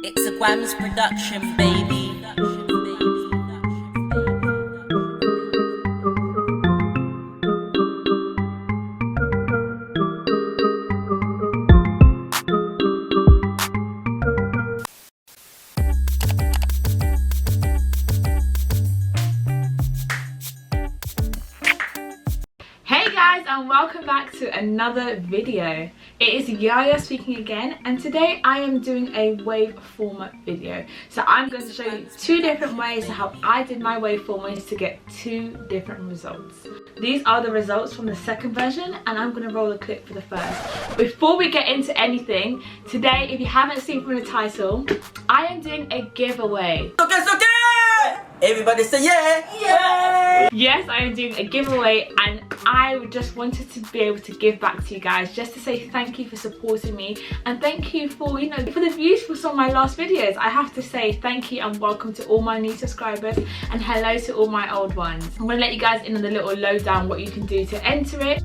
It's a Gwams production, baby. Hey guys, and welcome back to another video. It is Yaa Yaa speaking again, and today I am doing a wave former video. So I'm going to show you two different ways to how I did my wave formers to get two different results. These are the results from the second version, and I'm going to roll a clip for the first. Before we get into anything, today, if you haven't seen from the title, I am doing a giveaway. Okay. Everybody say yeah! Yeah! Yes, I am doing a giveaway, and I just wanted to be able to give back to you guys, just to say thank you for supporting me, and thank you for, you know, for the views for some of my last videos. I have to say thank you and welcome to all my new subscribers, and hello to all my old ones. I'm going to let you guys in on the little lowdown what you can do to enter it.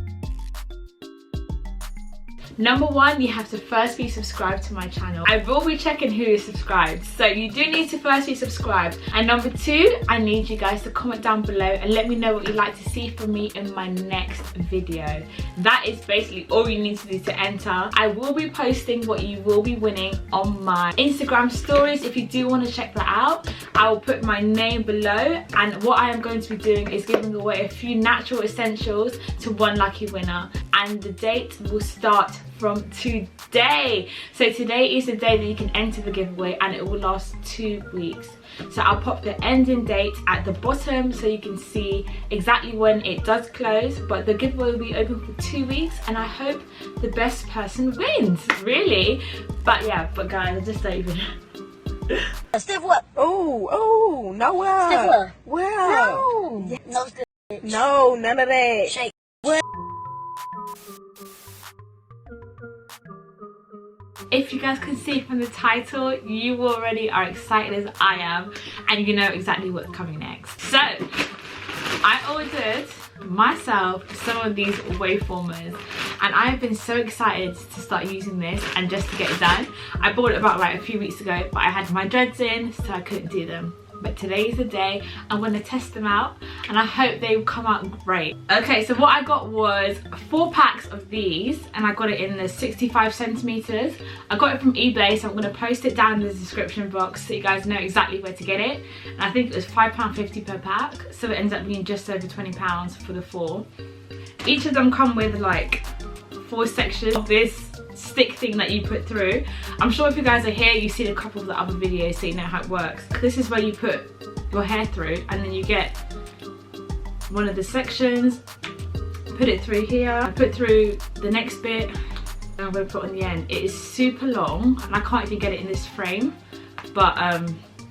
Number one, you have to first be subscribed to my channel. I will be checking who is subscribed, so you do need to first be subscribed. And number two, I need you guys to comment down below and let me know what you'd like to see from me in my next video. That is basically all you need to do to enter. I will be posting what you will be winning on my Instagram stories. If you do want to check that out, I will put my name below, and what I am going to be doing is giving away a few natural essentials to one lucky winner, and the date will start from today. So today is the day that you can enter the giveaway, and it will last 2 weeks. So I'll pop the ending date at the bottom so you can see exactly when it does close, but the giveaway will be open for 2 weeks, and I hope the best person wins, really. But yeah, but guys, I just don't even Stiff what? Oh, no way. Stiff what? Wow. No. No stiff. No, none of that. Shake. If you guys can see from the title, you already are excited as I am, and you know exactly what's coming next. So I ordered myself some of these wave formers, and I have been so excited to start using this and just to get it done. I bought it about like a few weeks ago, but I had my dreads in, so I couldn't do them. But today is the day. I'm going to test them out, and I hope they will come out great. Okay, so what I got was 4 packs of these, and I got it in the 65 centimeters. I got it from eBay, so I'm going to post it down in the description box so you guys know exactly where to get it. And I think it was £5.50 per pack, so it ends up being just over £20 for the 4. Each of them come with like 4 sections of this stick thing that you put through. I'm sure if you guys are here, you've seen a couple of the other videos, so you know how it works. This is where you put your hair through, and then you get one of the sections, put it through here, I put through the next bit, and I'm going to put on the end. It is super long, and I can't even get it in this frame, but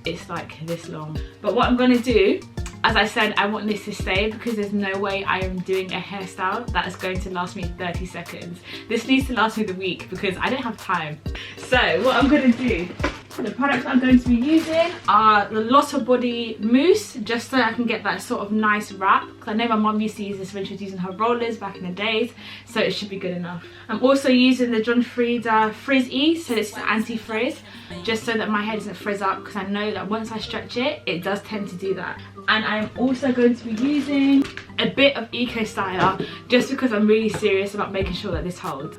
it's like this long. But what I'm going to do, as I said, I want this to stay because there's no way I am doing a hairstyle that is going to last me 30 seconds. This needs to last me the week because I don't have time. So what I'm going to do, the products I'm going to be using are the Lotta Body mousse, just so I can get that sort of nice wrap. Because I know my mum used to use this when she was using her rollers back in the days, so it should be good enough. I'm also using the John Frieda Frizz Ease, so it's anti-frizz, just so that my hair doesn't frizz up, because I know that once I stretch it, it does tend to do that. And I'm also going to be using a bit of Ecostyler, just because I'm really serious about making sure that this holds.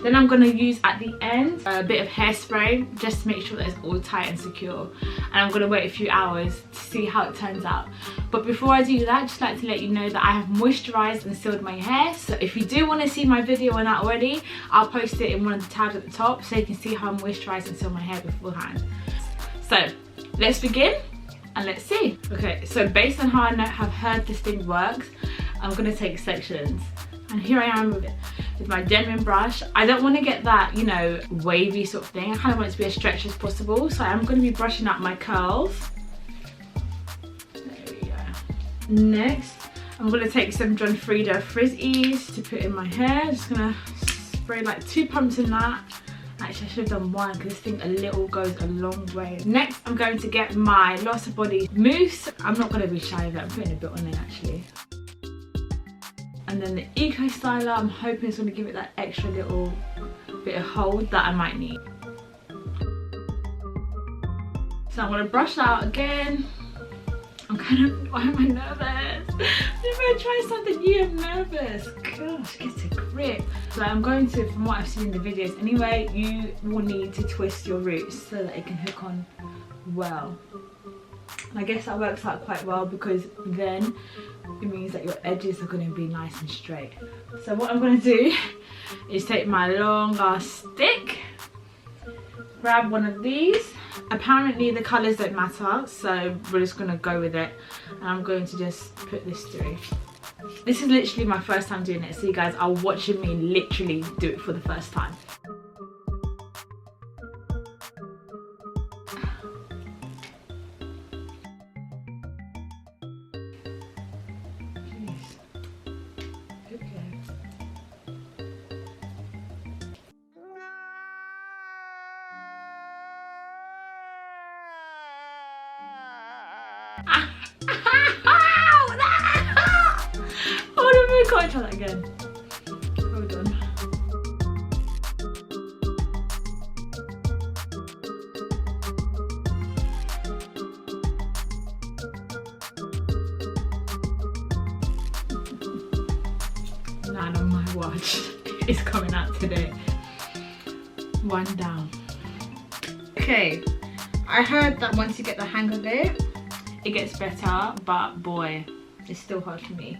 Then I'm going to use at the end a bit of hairspray, just to make sure that it's all tight and secure. And I'm going to wait a few hours to see how it turns out. But before I do that, I'd just like to let you know that I have moisturised and sealed my hair. So if you do want to see my video on that already, I'll post it in one of the tabs at the top, so you can see how I moisturised and sealed my hair beforehand. So let's begin. And let's see. Okay, so based on how I have heard this thing works, I'm going to take sections. And here I am with my genuine brush. I don't want to get that, you know, wavy sort of thing. I kind of want it to be as stretched as possible. So I'm going to be brushing up my curls. There we go. Next, I'm going to take some John Frieda Frizz Ease to put in my hair. Just going to spray like 2 pumps in that. Actually, I should have done 1 because this thing a little goes a long way. Next, I'm going to get my Lotta Body mousse. I'm not going to be shy of it. I'm putting a bit on it actually. And then the Ecostyler, I'm hoping it's going to give it that extra little bit of hold that I might need. So I'm gonna brush that out again. Why am I nervous? Whenever I try something new, I'm nervous. Gosh, get a grip. So I'm going to, from what I've seen in the videos anyway, you will need to twist your roots so that it can hook on well. And I guess that works out quite well because then it means that your edges are going to be nice and straight. So what I'm going to do is take my long ass stick, grab one of these. Apparently the colours don't matter, so we're just going to go with it, and I'm going to just put this through. This is literally my first time doing it, so you guys are watching me literally do it for the first time. Hold on, I can't try that again. Hold on. None on my watch is coming out today. One down. Okay, I heard that once you get the hang of it, it gets better, but boy, it's still hard for me.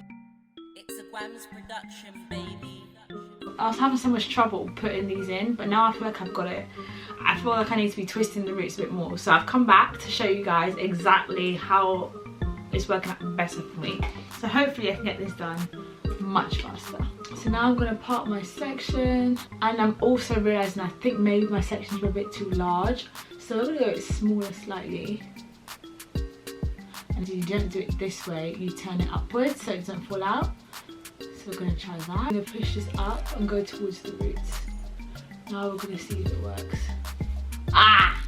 It's a Wham's production, baby. I was having so much trouble putting these in, but now I feel like I've got it. I feel like I need to be twisting the roots a bit more. So I've come back to show you guys exactly how it's working out better for me. So hopefully I can get this done much faster. So now I'm gonna part my section, and I'm also realizing I think maybe my sections were a bit too large. So I'm gonna go a bit smaller slightly. And if you don't do it this way, you turn it upwards so it doesn't fall out. So we're going to try that. I'm going to push this up and go towards the roots. Now we're going to see if it works. Ah!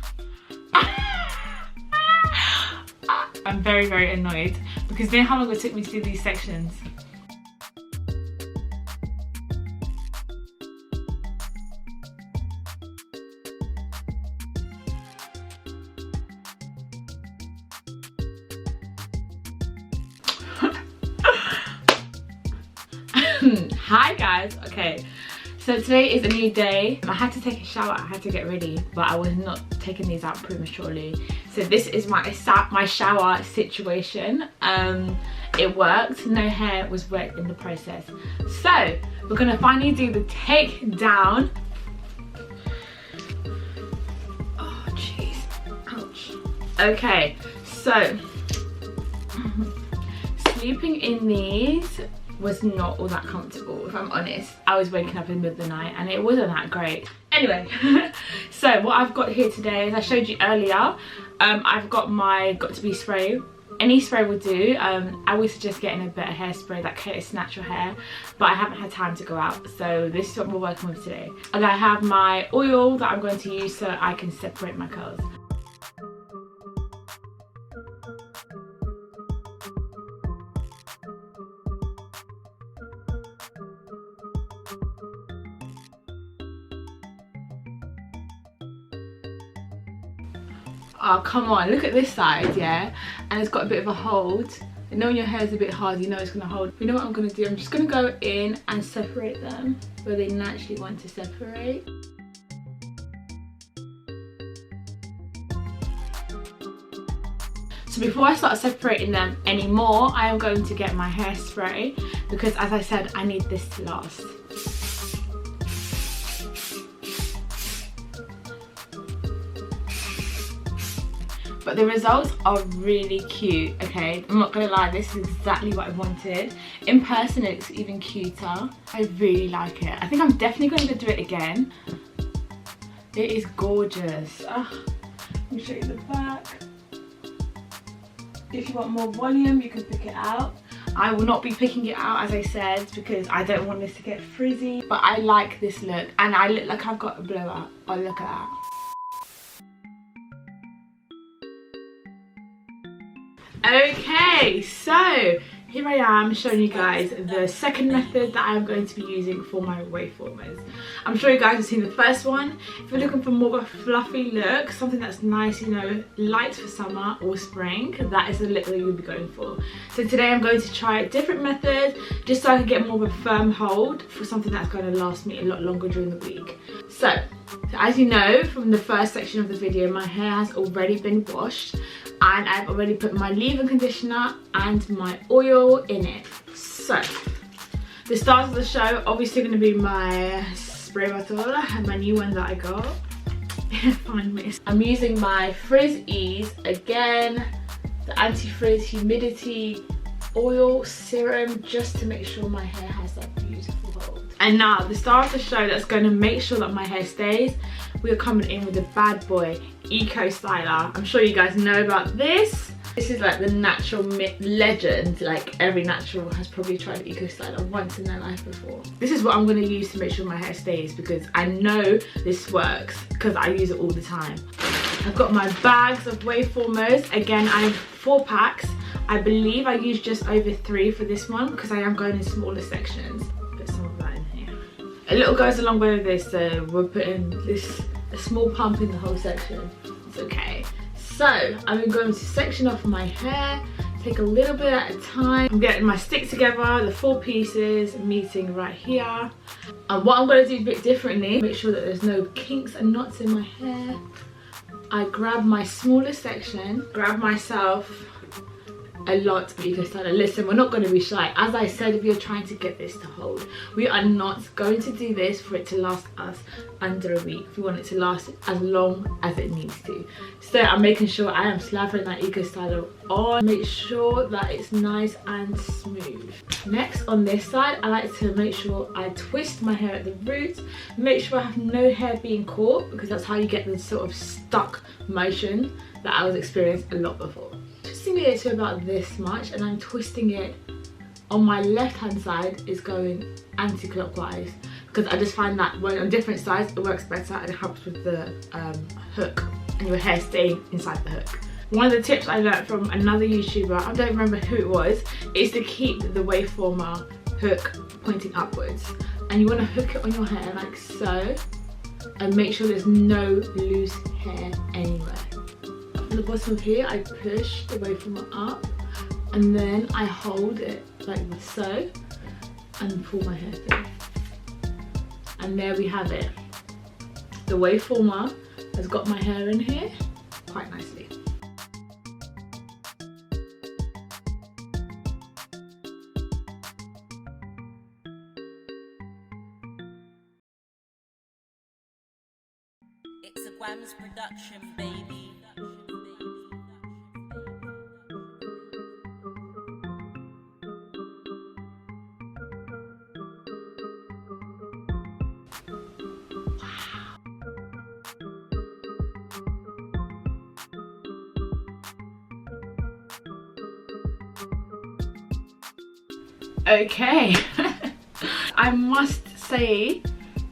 I'm very, very annoyed because you know how long it took me to do these sections? Hi guys, okay, so today is a new day. I had to take a shower, I had to get ready, but I was not taking these out prematurely. So this is my shower situation. It worked, no hair was wet in the process. So we're gonna finally do the take down. Oh jeez, ouch. Okay, so sleeping in these was not all that comfortable, if I'm honest. I was waking up in the middle of the night and it wasn't that great. Anyway, so what I've got here today, as I showed you earlier, I've got my Got To Be spray. Any spray will do. I would suggest getting a better hairspray that coats natural hair, but I haven't had time to go out, so this is what we're working with today. And I have my oil that I'm going to use so I can separate my curls. Oh come on, look at this side, yeah, and it's got a bit of a hold. You know when your hair is a bit hard, you know it's gonna hold. You know what I'm gonna do? I'm just gonna go in and separate them where they naturally want to separate. So before I start separating them anymore, I am going to get my hairspray because, as I said, I need this to last. But the results are really cute, okay? I'm not gonna lie, this is exactly what I wanted. In person, it looks even cuter. I really like it. I think I'm definitely going to do it again. It is gorgeous. Let me show you the back. If you want more volume, you can pick it out. I will not be picking it out, as I said, because I don't want this to get frizzy. But I like this look, and I look like I've got a blowout. Oh, look at that. Okay, so Here I am showing you guys the second method that I'm going to be using for my waveformers. I'm sure you guys have seen the first one. If you're looking for more of a fluffy look, something that's nice, you know, light for summer or spring, that is the look that you'll be going for. So today I'm going to try a different method just so I can get more of a firm hold for something that's going to last me a lot longer during the week. So as you know from the first section of the video, my hair has already been washed and I've already put my leave-in conditioner and my oil in it. So the stars of the show obviously going to be my spray bottle and my new one that I got. Find me. I'm using my Frizz Ease again, the anti-frizz humidity oil serum, just to make sure my hair has that beautiful hold. And now the star of the show that's going to make sure that my hair stays, we are coming in with the bad boy Ecostyler. I'm sure you guys know about this. This is like the natural legend. Like every natural has probably tried Ecostyler once in their life before. This is what I'm going to use to make sure my hair stays, because I know this works because I use it all the time. I've got my bags of waveformers. Again, I have 4 packs. I believe I used just over 3 for this one because I am going in smaller sections. Put some of that in here. A little goes a long way with this, so we're putting a small pump in the whole section. It's okay. So I'm going to section off my hair, take a little bit at a time. I'm getting my stick together, the 4 pieces meeting right here. And what I'm going to do a bit differently, make sure that there's no kinks and knots in my hair. I grab my smaller section, grab myself a lot of Ecostyler. Listen, we're not going to be shy. As I said, if you're trying to get this to hold, we are not going to do this for it to last us under a week. We want it to last as long as it needs to. So I'm making sure I am slathering that Ecostyler on, make sure that it's nice and smooth. Next, on this side, I like to make sure I twist my hair at the roots, make sure I have no hair being caught, because that's how you get the sort of stuck motion that I was experiencing a lot before. Twisting it to about this much, and I'm twisting it on my left hand side is going anti-clockwise, because I just find that when on different sides it works better and it helps with the hook and your hair staying inside the hook. One of the tips I learned from another YouTuber, I don't remember who it was, is to keep the waveformer hook pointing upwards, and you want to hook it on your hair like so and make sure there's no loose hair anywhere. From the bottom of here, I push the waveformer up and then I hold it like so and pull my hair through. And there we have it. The waveformer has got my hair in here quite nicely. It's a Gwams production, baby. Okay, I must say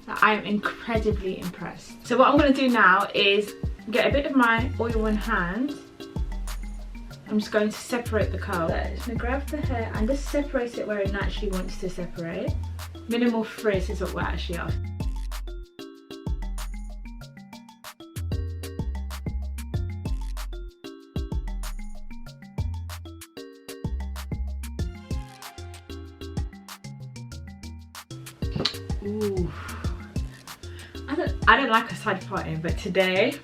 that I am incredibly impressed. So what I'm going to do now is get a bit of my oil in hand. I'm just going to separate the curl. So I'm just going to grab the hair and just separate it where it naturally wants to separate. Minimal frizz is what we're actually after. Ooh. I don't like a side parting, but today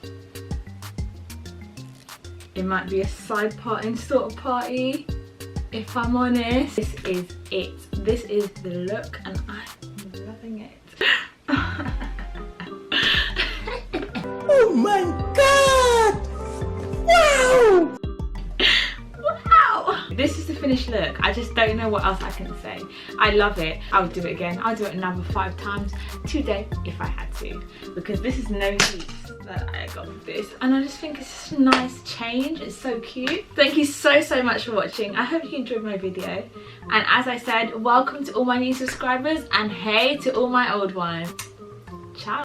it might be a side parting sort of party, if I'm honest. This is it. This is the look and I'm loving it. Oh my god! Wow! Wow! This is the finished look. I just don't know what else I can say. I love it. I'll do it again. I'll do it another 5 times today if I had to, because this is no heat that I got with this, and I just think it's just a nice change. It's so cute. Thank you so much for watching. I hope you enjoyed my video, and as I said, welcome to all my new subscribers, and hey to all my old ones. Ciao.